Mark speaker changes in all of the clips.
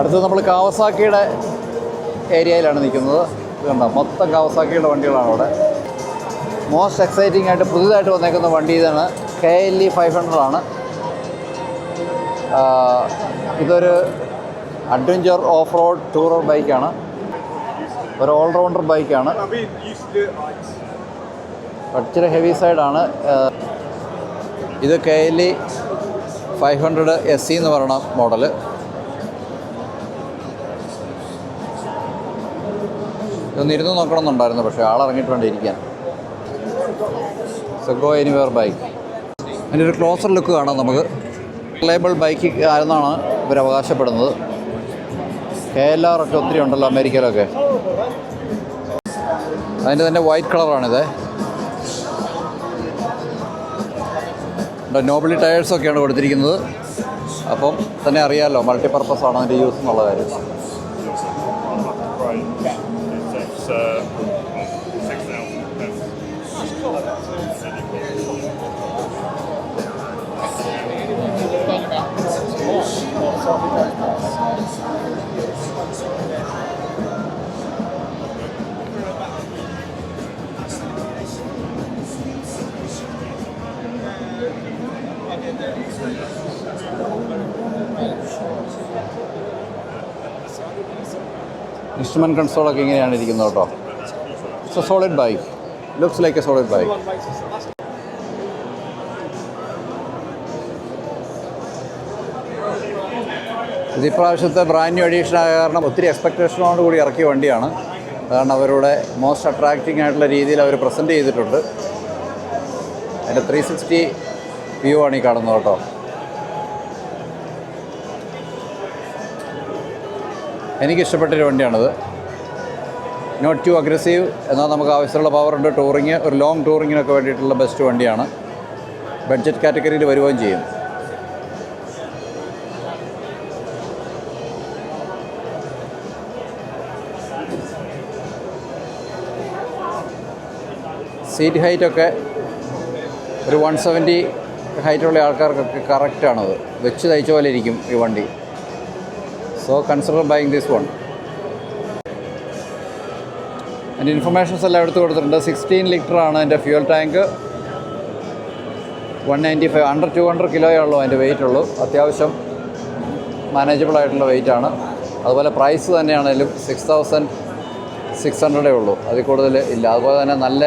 Speaker 1: അടുത്ത് നമ്മൾ കാവസാക്കിയുടെ ഏരിയയിലാണ് നിൽക്കുന്നത്. ഇതുണ്ടോ, മൊത്തം കാവസാക്കിയുടെ വണ്ടികളാണ് അവിടെ. മോസ്റ്റ് എക്സൈറ്റിംഗ് ആയിട്ട് പുതിയതായിട്ട് വന്നേക്കുന്ന വണ്ടി ഇതാണ്. KLE 500 ആണ്. ഇതൊരു അഡ്വഞ്ചർ ഓഫ് റോഡ് ടൂറർ ബൈക്കാണ്. ഒരു ഓൾറൗണ്ടർ ബൈക്കാണ്. ഇച്ചിരി ഹെവി സൈഡാണ്. ഇത് KLE 500 SE എന്ന് പറയുന്ന മോഡൽ. ഇതൊന്ന് ഇരുന്ന് നോക്കണമെന്നുണ്ടായിരുന്നു, പക്ഷേ ആളിറങ്ങിയിട്ട് വേണ്ടി ഇരിക്കാൻ. So go anywhere bike. അതിൻ്റെ ഒരു ക്ലോസർ ലുക്ക് കാണാം നമുക്ക്. റിലയബിൾ ബൈക്ക് ആണെന്നാണ് ഇവർ അവകാശപ്പെടുന്നത്. KLR ഒക്കെ ഒത്തിരി ഉണ്ടല്ലോ അമേരിക്കയിലൊക്കെ. അതിൻ്റെ തന്നെ വൈറ്റ് കളറാണിത്. നോബിളി ടയേഴ്സൊക്കെയാണ് കൊടുത്തിരിക്കുന്നത്. അപ്പം തന്നെ അറിയാമല്ലോ മൾട്ടിപർപ്പസ് ആണ് അതിൻ്റെ യൂസ് എന്നുള്ള കാര്യം. ഇൻസ്ട്രുമെൻറ്റ് കൺസോളൊക്കെ ഇങ്ങനെയാണ് ഇരിക്കുന്നത് കേട്ടോ. It's A solid bike. Looks like A solid bike. ഇത് ഇപ്രാവശ്യത്തെ ബ്രാൻഡ് ന്യൂ എഡീഷൻ ആയ കാരണം ഒത്തിരി എക്സ്പെക്റ്റേഷനോട് കൂടി ഇറക്കിയ വണ്ടിയാണ്. അതാണ് അവരുടെ മോസ്റ്റ് അട്രാക്റ്റിംഗ് ആയിട്ടുള്ള രീതിയിൽ അവർ പ്രസൻറ്റ് ചെയ്തിട്ടുണ്ട്. അതിൻ്റെ 360 വ്യൂ ആണ് ഈ കാണുന്നത് കേട്ടോ. എനിക്കിഷ്ടപ്പെട്ടൊരു വണ്ടിയാണിത്. നോട്ട് ടു അഗ്രസീവ്, എന്നാൽ നമുക്ക് ആവശ്യമുള്ള പവറുണ്ട്. ടൂറിങ്, ഒരു ലോങ് ടൂറിങ്ങിനൊക്കെ വേണ്ടിയിട്ടുള്ള ബെസ്റ്റ് വണ്ടിയാണ്. ബഡ്ജറ്റ് കാറ്റഗറിയിൽ വരുകയും ചെയ്യും. സീറ്റ് ഹൈറ്റൊക്കെ ഒരു 170 ഹൈറ്റുള്ള ആൾക്കാർക്കൊക്കെ കറക്റ്റാണത്. വെച്ച് തയ്ച്ച പോലെ ഇരിക്കും ഈ വണ്ടി. So consider buying this one. അതിൻ്റെ ഇൻഫർമേഷൻസ് എല്ലാം എടുത്ത് കൊടുത്തിട്ടുണ്ട്. 16 ലിറ്ററാണ് അതിൻ്റെ ഫ്യൂൽ ടാങ്ക്. 195 അണ്ടർ 200 കിലോയേ ഉള്ളൂ അതിൻ്റെ വെയിറ്റ് ഉള്ളൂ. അത്യാവശ്യം മാനേജബിൾ ആയിട്ടുള്ള വെയിറ്റാണ്. അതുപോലെ പ്രൈസ് തന്നെയാണെങ്കിലും 6600 ഉള്ളൂ, അതിൽ കൂടുതൽ ഇല്ല. അതുപോലെ തന്നെ നല്ല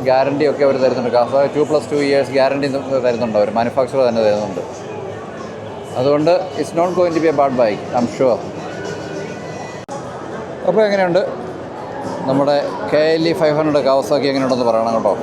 Speaker 1: ഗ്യാരണ്ടി ഒക്കെ അവർ തരുന്നുണ്ട്. 2+2 ഇയേഴ്സ് ഗ്യാരണ്ടി തരുന്നുണ്ട് അവർ, മാനുഫാക്ചർ തന്നെ തരുന്നുണ്ട്. അതുകൊണ്ട് it's not going to be a bad bike, I'm sure. അപ്പോൾ എങ്ങനെയുണ്ട് നമ്മുടെ KLE 500 കാവസാക്കി എങ്ങനെയുണ്ടെന്ന് പറയണം കേട്ടോ.